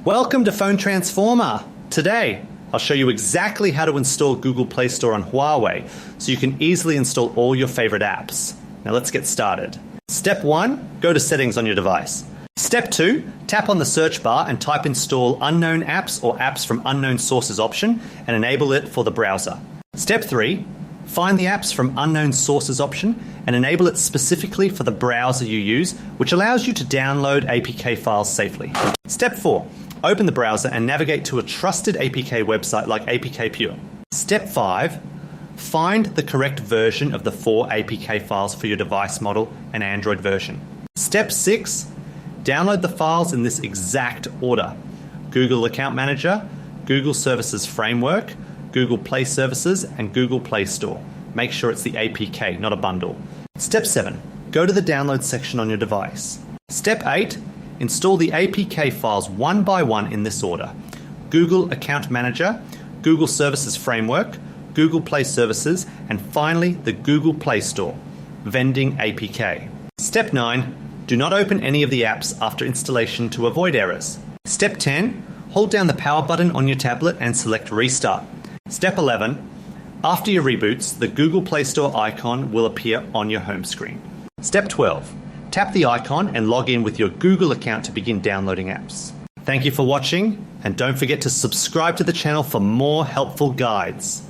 Welcome to Phone Transformer. Today, I'll show you exactly how to install Google Play Store on Huawei so you can easily install all your favorite apps. Now let's get started. Step 1, go to Settings on your device. Step 2, tap on the search bar and type Install Unknown Apps or Apps from Unknown Sources option and enable it for the browser. Step 3, find the Apps from Unknown Sources option and enable it specifically for the browser you use, which allows you to download APK files safely. Step 4, open the browser and navigate to a trusted APK website like APK Pure. Step 5, find the correct version of the 4 APK files for your device model and Android version. Step 6, download the files in this exact order: Google Account Manager, Google Services Framework, Google Play Services, and Google Play Store. Make sure it's the APK, not a bundle. Step 7, go to the download section on your device. Step 8, install the APK files one by one in this order: Google Account Manager, Google Services Framework, Google Play Services, and finally the Google Play Store, vending APK. Step 9, do not open any of the apps after installation to avoid errors. Step 10, hold down the power button on your tablet and select Restart. Step 11, after your reboots, the Google Play Store icon will appear on your home screen. Step 12, tap the icon and log in with your Google account to begin downloading apps. Thank you for watching, and don't forget to subscribe to the channel for more helpful guides.